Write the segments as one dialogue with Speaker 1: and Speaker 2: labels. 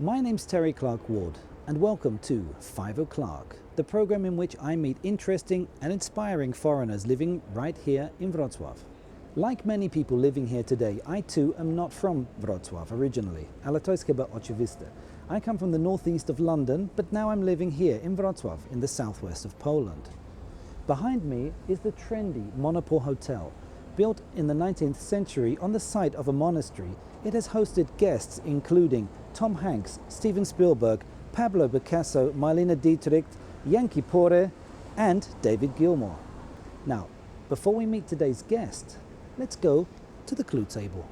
Speaker 1: My name's Terry Clark Ward, and welcome to 5 O'Clock, the program in which I meet interesting and inspiring foreigners living right here in Wrocław. Like many people living here today, I too am not from Wrocław originally, ale to jest chyba oczywiste. I come from the northeast of London, but now I'm living here in Wrocław, in the southwest of Poland. Behind me is the trendy Monopole Hotel. Built in the 19th century on the site of a monastery, it has hosted guests including Tom Hanks, Steven Spielberg, Pablo Picasso, Marlene Dietrich, Yankee Pore, and David Gilmour. Now, before we meet today's guest, let's go to the clue table.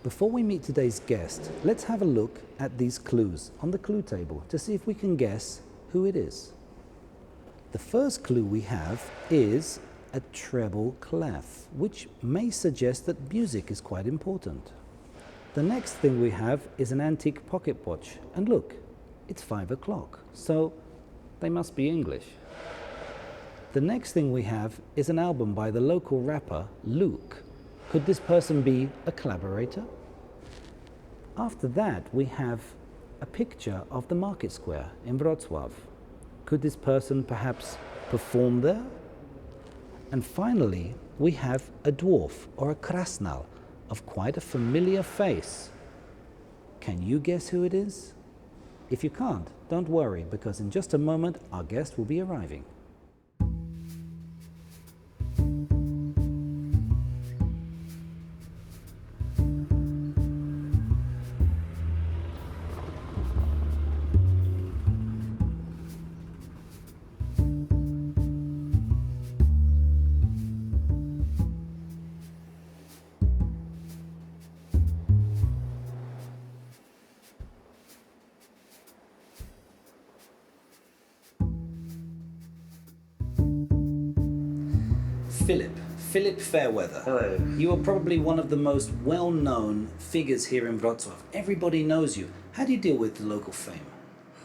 Speaker 1: Before we meet today's guest, let's have a look at these clues on the clue table to see if we can guess who it is. The first clue we have is a treble clef, which may suggest that music is quite important. The next thing we have is an antique pocket watch, and look, it's 5 o'clock, so they must be English. The next thing we have is an album by the local rapper Luke. Could this person be a collaborator? After that, we have a picture of the market square in Wrocław. Could this person perhaps perform there? And finally, we have a dwarf or a krasnal of quite a familiar face. Can you guess who it is? If you can't, don't worry, because in just a moment, our guest will be arriving. Philipem Fairweather.
Speaker 2: Hello.
Speaker 1: You are probably one of the most well-known figures here in Wrocław. Everybody knows you. How do you deal with the local fame?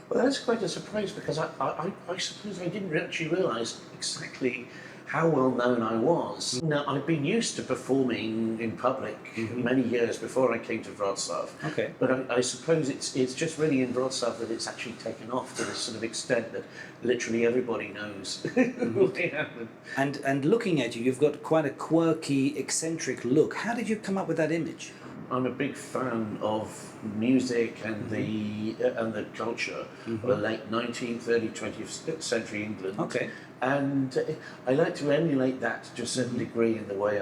Speaker 2: Well, that's quite a surprise because I suppose I didn't actually realise exactly how well known I was. Now, I've been used to performing in public many years before I came to Wrocław.
Speaker 1: Okay.
Speaker 2: But I suppose it's just really in Wrocław that it's actually taken off to this sort of extent that literally everybody knows who I am.
Speaker 1: And looking at you, you've got quite a quirky, eccentric look. How did you come up with that image?
Speaker 2: I'm a big fan of music and the culture of the late 19th, early 20th century England.
Speaker 1: Okay.
Speaker 2: And I like to emulate that to a certain degree in the way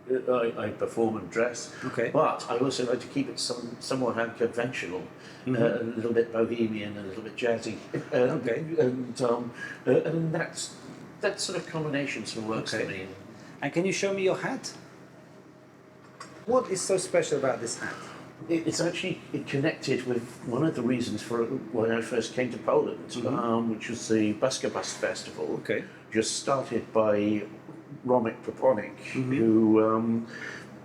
Speaker 2: I perform and dress.
Speaker 1: Okay.
Speaker 2: But I also like to keep it somewhat unconventional, a little bit bohemian, a little bit jazzy.
Speaker 1: Okay.
Speaker 2: And that sort of combination sort of works for me.
Speaker 1: And can you show me your hat? What is so special about this hat?
Speaker 2: It's actually connected with one of the reasons for why I first came to Poland, which was the Bus Festival, just started by Romek Proponik, who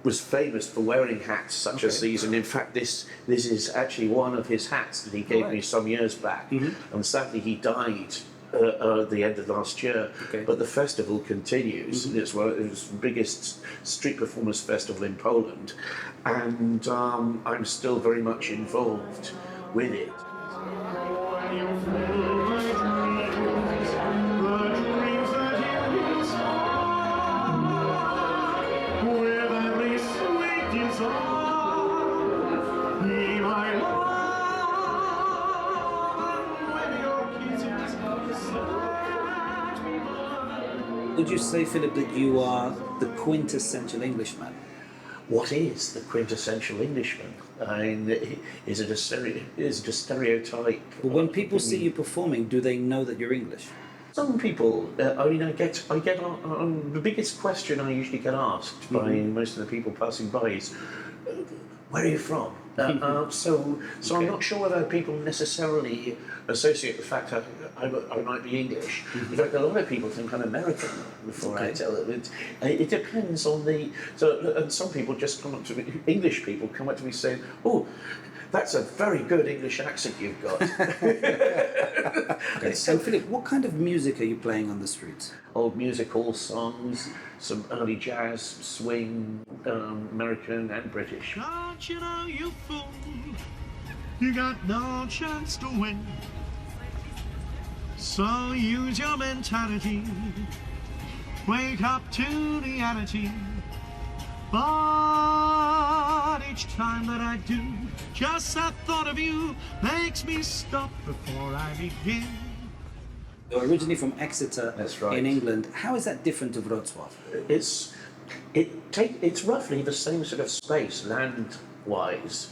Speaker 2: was famous for wearing hats such as these. And in fact, this is actually one of his hats that he gave me some years back. And sadly, he died at the end of last year, but the festival continues. It's the biggest street performers festival in Poland, and I'm still very much involved with it.
Speaker 1: Would you say, Philip, that you are the quintessential Englishman?
Speaker 2: What is the quintessential Englishman? I mean, is it a stereotype?
Speaker 1: But when people see you performing, do they know that you're English?
Speaker 2: Some people, I get the biggest question I usually get asked by most of the people passing by is, where are you from? So I'm not sure whether people necessarily associate the fact that I might be English. In fact, a lot of people think I'm American before I tell them. It depends on and some people just come up to me, English people come up to me saying, oh, That's a very good English accent you've got.
Speaker 1: Okay. So, Philip, what kind of music are you playing on the streets?
Speaker 2: Old musical songs, some early jazz, swing, American and British.
Speaker 3: Don't you know, you fool, you got no chance to win. So use your mentality, wake up to reality. But each time that I do, just that thought of you makes me stop before I begin.
Speaker 1: You're originally from Exeter.
Speaker 2: That's right.
Speaker 1: In England. How is that different to Wrocław?
Speaker 2: It's roughly the same sort of space land-wise,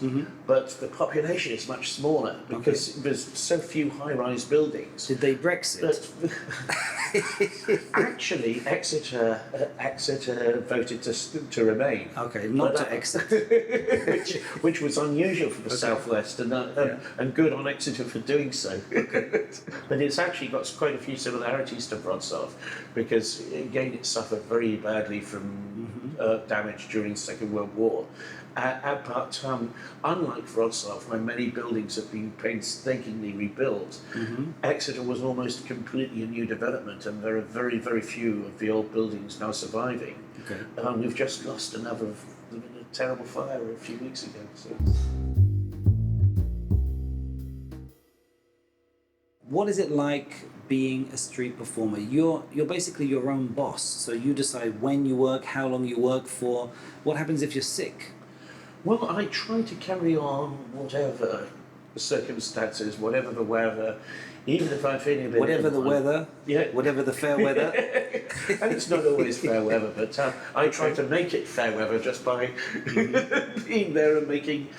Speaker 2: but the population is much smaller because there's so few high-rise buildings.
Speaker 1: Did they Brexit?
Speaker 2: But actually, Exeter voted to remain.
Speaker 1: Okay, not to exit.
Speaker 2: which was unusual for the southwest and good on Exeter for doing so. But it's actually got quite a few similarities to Wrocław because again it suffered very badly from damage during the Second World War. But unlike Wrocław, where many buildings have been painstakingly rebuilt, Exeter was almost completely a new development, and there are very, very few of the old buildings now surviving.
Speaker 1: Okay.
Speaker 2: We've just lost another terrible fire a few weeks ago. So.
Speaker 1: What is it like being a street performer? You're basically your own boss, so you decide when you work, how long you work for. What happens if you're sick?
Speaker 2: Well, I try to carry on whatever the circumstances, whatever the weather, even if I'm feeling a bit...
Speaker 1: Whatever the weather, whatever the fair weather.
Speaker 2: And it's not always fair weather, but I try to make it fair weather just by being there and making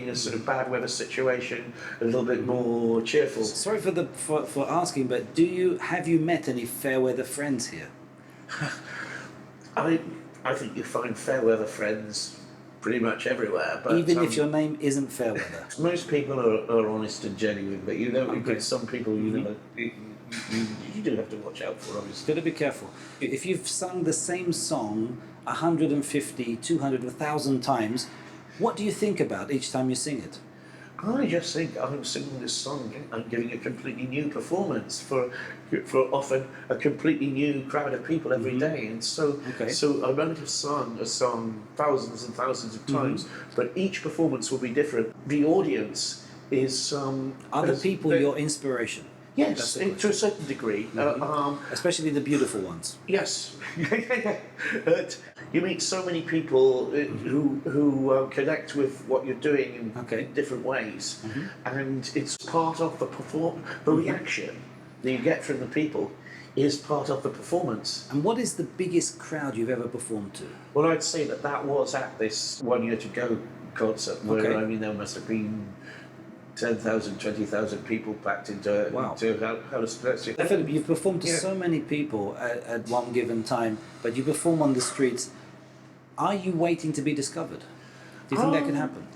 Speaker 2: a sort of bad weather situation a little bit more cheerful.
Speaker 1: Sorry for asking, but have you met any fair weather friends here?
Speaker 2: I think you find fair weather friends pretty much everywhere. But,
Speaker 1: even if your name isn't Fairweather?
Speaker 2: Most people are honest and genuine, but you know, some people you do have to watch out for, obviously.
Speaker 1: Got to be careful. If you've sung the same song 150, 200, 1,000 times, what do you think about each time you sing it?
Speaker 2: I just think I'm singing this song, I'm giving a completely new performance for often a completely new crowd of people every day, and so I might have sung a song thousands and thousands of times, but each performance will be different. The audience is
Speaker 1: other people your inspiration.
Speaker 2: Yes, to a certain degree.
Speaker 1: Especially the beautiful ones.
Speaker 2: Yes. But you meet so many people who connect with what you're doing in different ways, and it's part of the reaction that you get from the people is part of the performance.
Speaker 1: And what is the biggest crowd you've ever performed to?
Speaker 2: Well, I'd say that was at this 1 Year to Go concert, where I mean there must have been 10,000, 20,000 people packed into
Speaker 1: Philip, you've performed to so many people at one given time, but you perform on the streets. Are you waiting to be discovered? Do you think that can happen?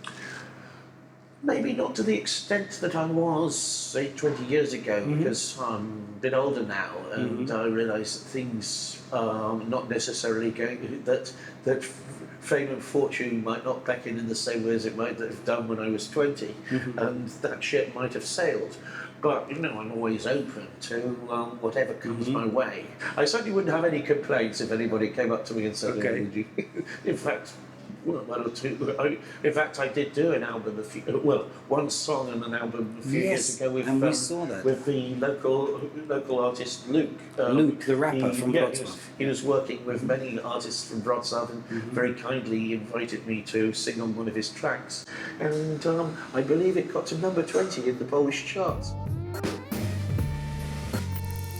Speaker 2: Maybe not to the extent that I was, say, 20 years ago, because I'm a bit older now, and I realise that things are not necessarily going... that fame and fortune might not beckon in the same way as it might have done when I was 20, and that ship might have sailed. But, you know, I'm always open to whatever comes my way. I certainly wouldn't have any complaints if anybody came up to me and said, in fact... one or two. In fact, I did do an album one song and an album a few years ago with,
Speaker 1: and we saw that.
Speaker 2: With the local artist Luke.
Speaker 1: Luke, the rapper from Wrocław.
Speaker 2: He was working with many artists from Wrocław and very kindly invited me to sing on one of his tracks. And I believe it got to number 20 in the Polish charts.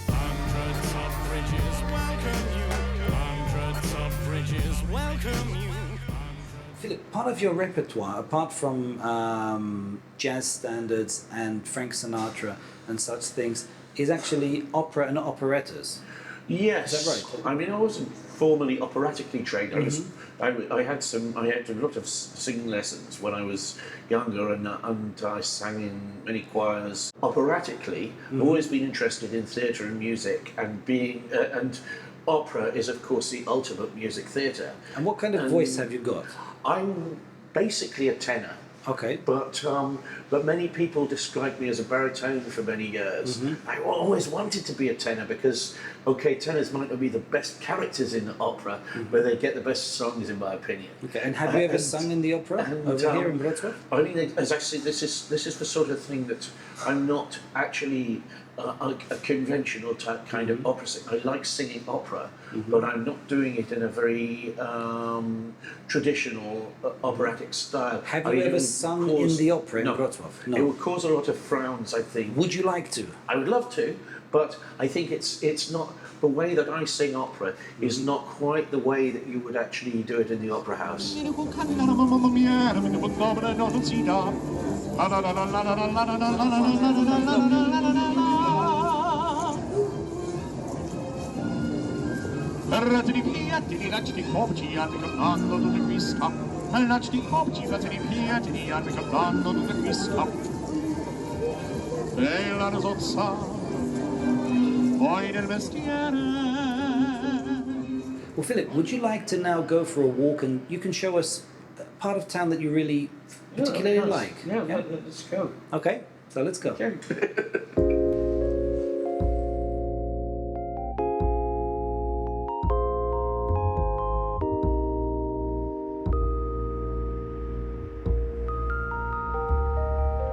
Speaker 3: Hundreds of bridges welcome you. Hundreds of bridges welcome you.
Speaker 1: Philip, part of your repertoire, apart from jazz standards and Frank Sinatra and such things, is actually opera and operettas.
Speaker 2: Yes.
Speaker 1: Is that right?
Speaker 2: I mean, I wasn't formally operatically trained. I had a lot of singing lessons when I was younger, and I sang in many choirs. Operatically, I've always been interested in theatre and music, and opera is, of course, the ultimate music theatre.
Speaker 1: And what kind of voice have you got?
Speaker 2: I'm basically a tenor.
Speaker 1: Okay.
Speaker 2: But many people described me as a baritone for many years. I always wanted to be a tenor because, tenors might not be the best characters in opera, but they get the best songs, in my opinion.
Speaker 1: Okay. And have you ever sung in the opera over here in Wrocław?
Speaker 2: I mean, as I say, this is the sort of thing that I'm not actually a conventional type kind of opera singer. I like singing opera, but I'm not doing it in a very traditional operatic style.
Speaker 1: Have you ever sung in the opera in Wrocław?
Speaker 2: No. It would cause a lot of frowns, I think.
Speaker 1: Would you like to?
Speaker 2: I would love to, but I think it's not, the way that I sing opera is not quite the way that you would actually do it in the opera house.
Speaker 1: Well, Philip, would you like to now go for a walk and you can show us a part of town that you really particularly like?
Speaker 2: Yeah, let's go.
Speaker 1: Okay, so let's go.
Speaker 2: Okay.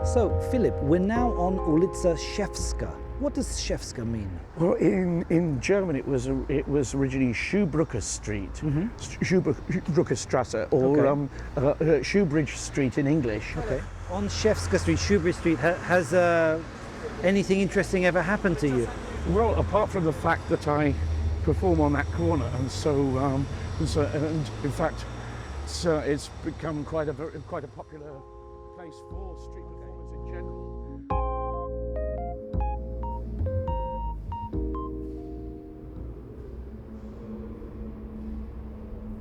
Speaker 1: So, Philip, we're now on ulica Szewska. What does Szewska mean?
Speaker 2: Well, in German it was originally Schuhbrücke Street, Schuhbrücke Strasse, or Shoebridge Street in English.
Speaker 1: Okay. On Szewska Street, Shoebridge Street, has anything interesting ever happened to you?
Speaker 2: Well, apart from the fact that I perform on that corner, and in fact, it's become quite a popular place for street performers in general.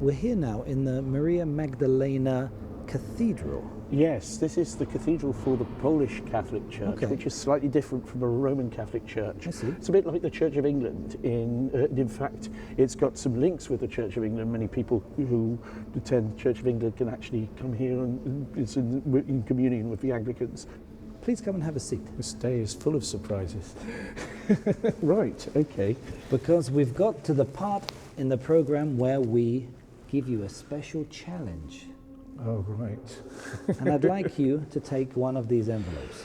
Speaker 1: We're here now in the Maria Magdalena Cathedral.
Speaker 2: Yes, this is the cathedral for the Polish Catholic Church, which is slightly different from a Roman Catholic Church.
Speaker 1: I see.
Speaker 2: It's a bit like the Church of England. In fact, it's got some links with the Church of England. Many people who attend the Church of England can actually come here and it's in communion with the Anglicans.
Speaker 1: Please come and have a seat.
Speaker 2: This day is full of surprises. Right, okay.
Speaker 1: Because we've got to the part in the program where we give you a special challenge.
Speaker 2: Oh, right.
Speaker 1: And I'd like you to take one of these envelopes.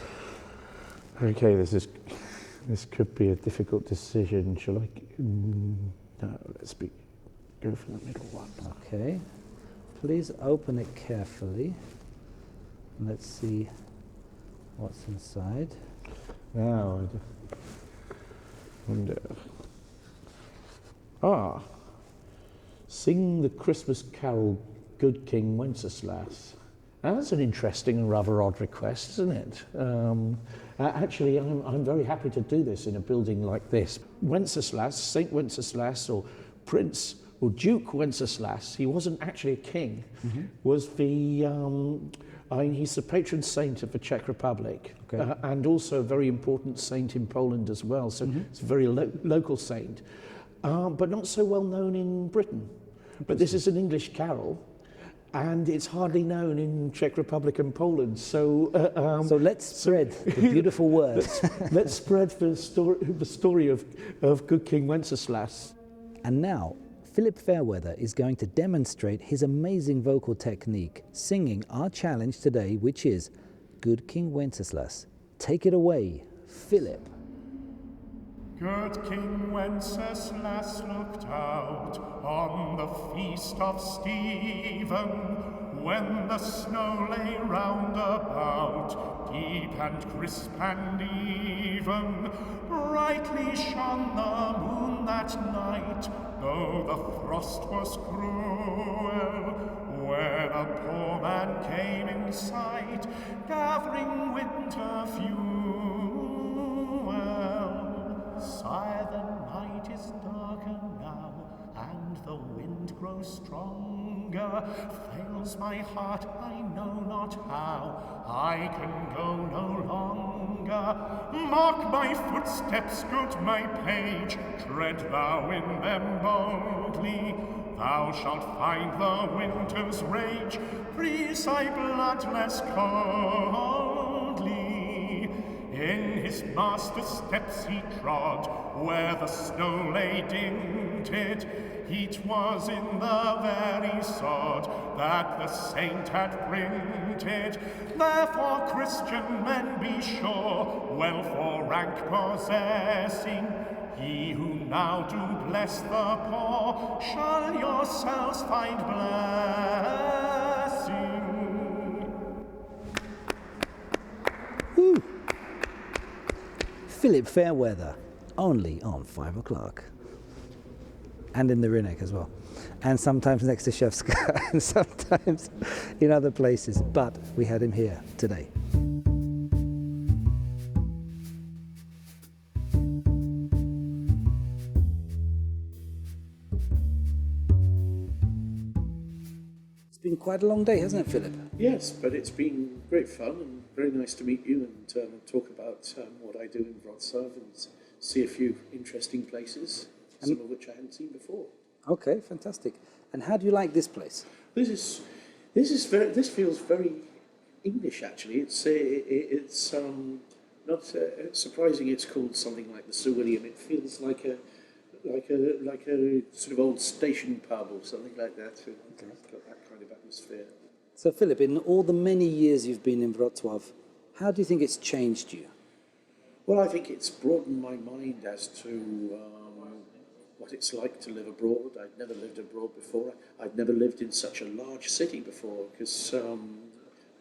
Speaker 2: Okay, this could be a difficult decision. Shall I? No, go for the middle one.
Speaker 1: Okay. Please open it carefully. Let's see what's inside.
Speaker 2: Now, I wonder. Sing the Christmas carol, Good King Wenceslas. Now, that's an interesting and rather odd request, isn't it? Actually, I'm very happy to do this in a building like this. Wenceslas, Saint Wenceslas, or Prince or Duke Wenceslas, he wasn't actually a king, was he's the patron saint of the Czech Republic, and also a very important saint in Poland as well, so it's a very local saint, but not so well known in Britain. But this is an English carol, and it's hardly known in Czech Republic and Poland. So
Speaker 1: let's spread the beautiful word.
Speaker 2: Let's spread the story of Good King Wenceslas.
Speaker 1: And now, Philipem Fairweather is going to demonstrate his amazing vocal technique, singing our challenge today, which is Good King Wenceslas. Take it away, Philip.
Speaker 3: Good King Wenceslas looked out on the feast of Stephen, when the snow lay round about, deep and crisp and even. Brightly shone the moon that night, though the frost was cruel, when a poor man came in sight, gathering winter fuel. Sire, the night is darker now, and the wind grows stronger. Fails my heart, I know not how, I can go no longer. Mark my footsteps, good my page, tread thou in them boldly, thou shalt find the winter's rage freeze thy blood less coldly. In his master's steps he trod, where the snow lay dinted. It was in the very sod that the saint had printed. Therefore, Christian men, be sure, well for rank possessing, ye who now do bless the poor, shall yourselves find blessing.
Speaker 1: Woo! Philip Fairweather, only on 5 o'clock. And in the Rynek as well. And sometimes next to Szewska, and sometimes in other places. But we had him here today. It's been quite a long day, hasn't it, Philip?
Speaker 2: Yes, but it's been great fun and very nice to meet you and talk about what I do in Wrocław and see a few interesting places, some of which I hadn't seen before.
Speaker 1: Okay, fantastic. And how do you like this place?
Speaker 2: This feels very English actually. It's not surprising. It's called something like the Sir William. It feels like a sort of old station pub or something like that. Okay. It's got that kind of atmosphere.
Speaker 1: So, Philip, in all the many years you've been in Wrocław, how do you think it's changed you?
Speaker 2: Well, I think it's broadened my mind as to what it's like to live abroad. I'd never lived abroad before. I'd never lived in such a large city before because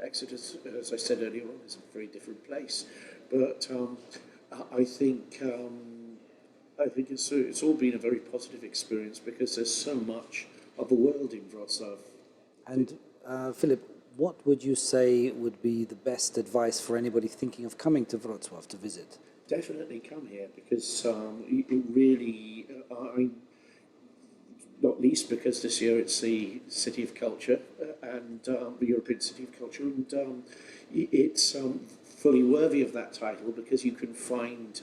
Speaker 2: Exeter, as I said earlier on, is a very different place. But I think it's all been a very positive experience because there's so much of the world in Wrocław.
Speaker 1: And Philip, what would you say would be the best advice for anybody thinking of coming to Wrocław to visit?
Speaker 2: Definitely come here because it really, not least because this year it's the City of Culture and the European City of Culture, and it's fully worthy of that title because you can find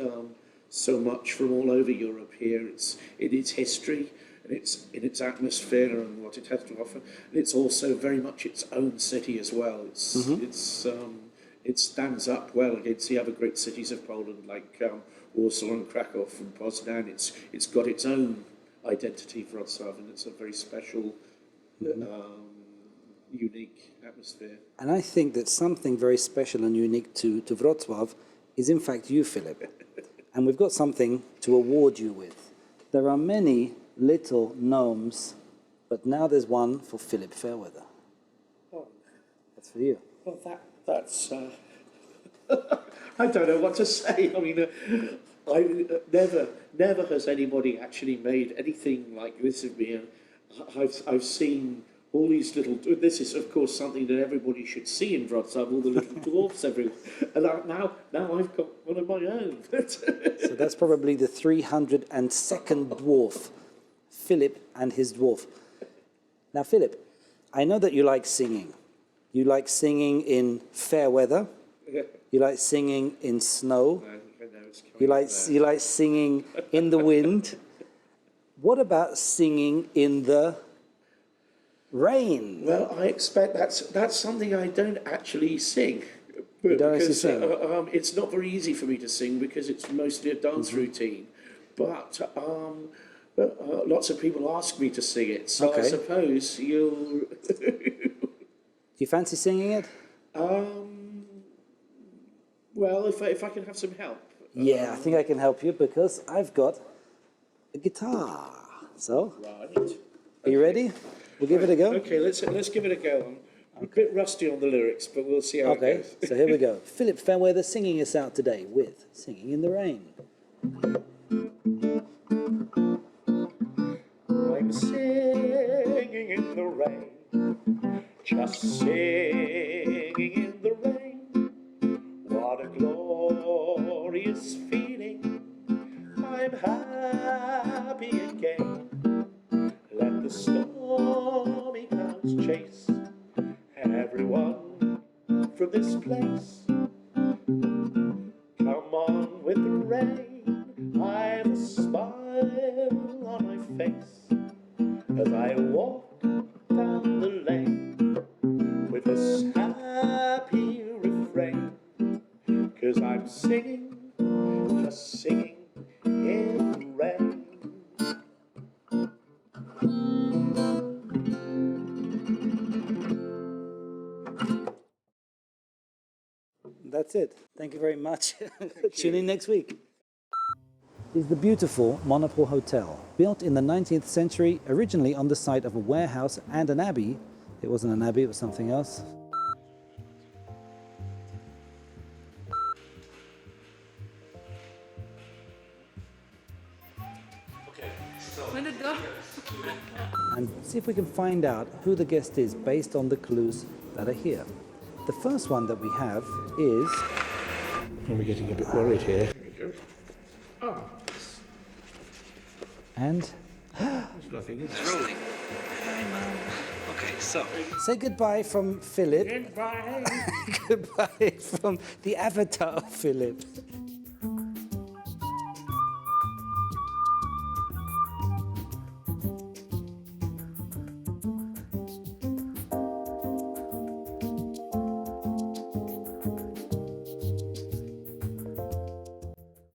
Speaker 2: so much from all over Europe here. It's in its history and it's in its atmosphere and what it has to offer. And it's also very much its own city as well. It stands up well against the other great cities of Poland like Warsaw and Krakow and Poznan. It's got its own identity, Wrocław, and it's a very special, unique atmosphere.
Speaker 1: And I think that something very special and unique to Wrocław is in fact you, Philip. And we've got something to award you with. There are many little gnomes, but now there's one for Philip Fairweather.
Speaker 2: Oh.
Speaker 1: That's for you.
Speaker 2: Well, that's I don't know what to say. I mean, never has anybody actually made anything like this of me. I've seen all these little. This is, of course, something that everybody should see in Wrocław. All the little dwarfs everywhere, and now I've got one of my own.
Speaker 1: So that's probably the 302nd dwarf, Philip and his dwarf. Now, Philip, I know that you like singing. You like singing in fair weather. You like singing in snow. You like singing in the wind. What about singing in the rain?
Speaker 2: Well, I expect that's something I don't actually sing.
Speaker 1: You don't actually sing?
Speaker 2: It's not very easy for me to sing because it's mostly a dance routine. But lots of people ask me to sing it, so
Speaker 1: Okay.
Speaker 2: I suppose you'll.
Speaker 1: Do you fancy singing it?
Speaker 2: Well, if I can have some help.
Speaker 1: Yeah, I think I can help you because I've got a guitar. So,
Speaker 2: Right.
Speaker 1: are you ready? We'll give it a go.
Speaker 2: Okay, let's give it a go. I'm a bit rusty on the lyrics, but we'll see how it
Speaker 1: Okay,
Speaker 2: goes.
Speaker 1: so here we go. Philip Fairweather singing us out today with Singing in the Rain.
Speaker 3: I'm singing in the rain, just singing in the rain. What a glorious feeling, I'm happy again. Let the stormy clouds chase everyone from this place. Come on with the rain, I've a smile on my face as I
Speaker 2: 'cause I'm singing, just singing in the rain.
Speaker 1: That's it. Thank you very much. Tune in next week. Is the beautiful Monopole Hotel, built in the 19th century, originally on the site of a warehouse and an abbey. It wasn't an abbey, it was something else. And see if we can find out who the guest is based on the clues that are here. The first one that we have is...
Speaker 2: I'm getting a bit worried here.
Speaker 1: And...
Speaker 2: There's nothing. It's rolling.
Speaker 4: Okay, so.
Speaker 1: Say goodbye from Philip.
Speaker 2: Goodbye.
Speaker 1: Goodbye from the avatar of Philip.